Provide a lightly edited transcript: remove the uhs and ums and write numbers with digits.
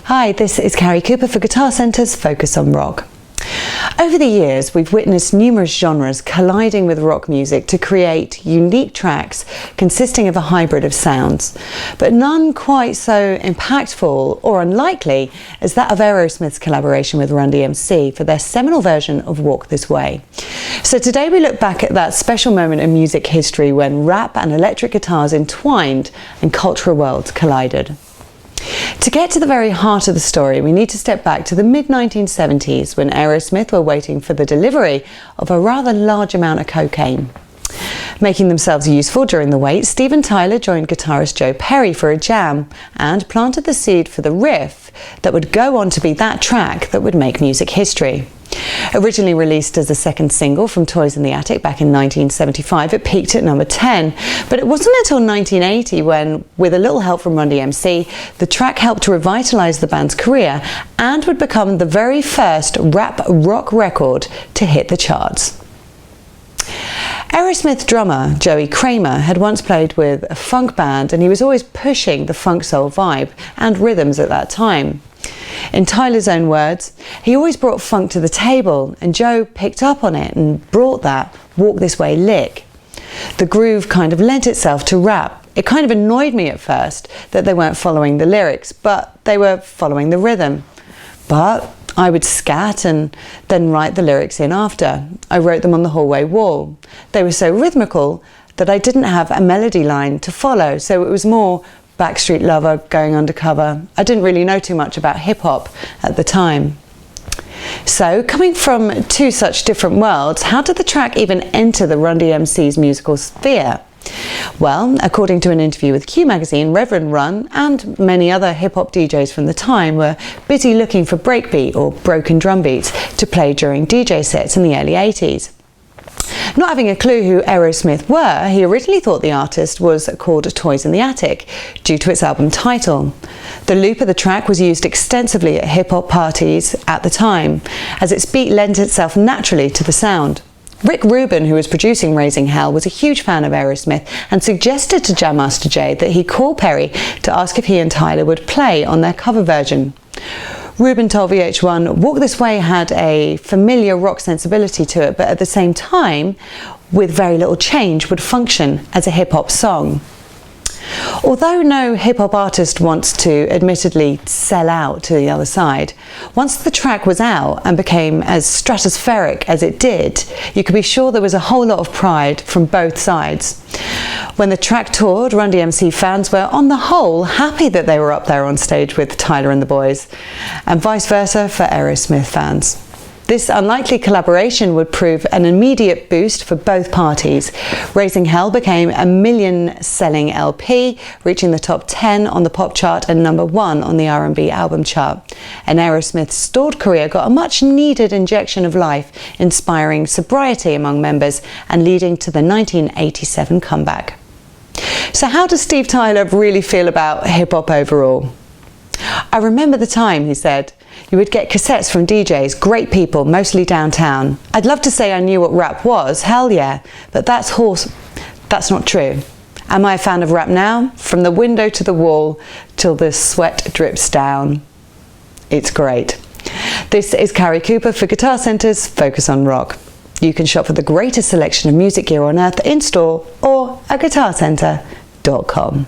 Hi, this is Carrie Cooper for Guitar Centre's Focus on Rock. Over the years, we've witnessed numerous genres colliding with rock music to create unique tracks consisting of a hybrid of sounds, but none quite so impactful or unlikely as that of Aerosmith's collaboration with Run DMC for their seminal version of Walk This Way. So today we look back at that special moment in music history when rap and electric guitars entwined and cultural worlds collided. To get to the very heart of the story, we need to step back to the mid-1970s when Aerosmith were waiting for the delivery of a rather large amount of cocaine. Making themselves useful during the wait, Steve and Tyler joined guitarist Joe Perry for a jam and planted the seed for the riff that would go on to be that track that would make music history. Originally released as a second single from Toys in the Attic back in 1975, it peaked at number 10, but it wasn't until 1980 when, with a little help from Run DMC, the track helped to revitalise the band's career and would become the very first rap rock record to hit the charts. Aerosmith drummer Joey Kramer had once played with a funk band, and he was always pushing the funk soul vibe and rhythms at that time. In Tyler's own words, he always brought funk to the table, and Joe picked up on it and brought that Walk This Way lick. The groove kind of lent itself to rap. It kind of annoyed me at first that they weren't following the lyrics, but they were following the rhythm. But I would scat and then write the lyrics in after. I wrote them on the hallway wall. They were so rhythmical that I didn't have a melody line to follow, so it was more Backstreet Lover going undercover. I didn't really know too much about hip-hop at the time. So, coming from two such different worlds, how did the track even enter the Run DMC's musical sphere? Well, according to an interview with Q magazine, Reverend Run and many other hip-hop DJs from the time were busy looking for breakbeat or broken drum beats to play during DJ sets in the early 80s. Not having a clue who Aerosmith were, he originally thought the artist was called Toys in the Attic due to its album title. The loop of the track was used extensively at hip-hop parties at the time, as its beat lent itself naturally to the sound. Rick Rubin, who was producing Raising Hell, was a huge fan of Aerosmith and suggested to Jam Master Jay that he call Perry to ask if he and Tyler would play on their cover version. Rubin told VH1, Walk This Way had a familiar rock sensibility to it, but at the same time, with very little change, would function as a hip-hop song. Although no hip-hop artist wants to admittedly sell out to the other side, once the track was out and became as stratospheric as it did, you could be sure there was a whole lot of pride from both sides. When the track toured, Run DMC fans were on the whole happy that they were up there on stage with Tyler and the boys, and vice versa for Aerosmith fans. This unlikely collaboration would prove an immediate boost for both parties. Raising Hell became a million-selling LP, reaching the top 10 on the pop chart and number 1 on the R&B album chart. And Aerosmith's stalled career got a much-needed injection of life, inspiring sobriety among members and leading to the 1987 comeback. So how does Steve Tyler really feel about hip-hop overall? I remember the time, he said. You would get cassettes from DJs, great people, mostly downtown. I'd love to say I knew what rap was, hell yeah, but that's not true. Am I a fan of rap now? From the window to the wall, till the sweat drips down. It's great. This is Carrie Cooper for Guitar Centre's Focus on Rock. You can shop for the greatest selection of music gear on earth in-store or at guitarcentre.com.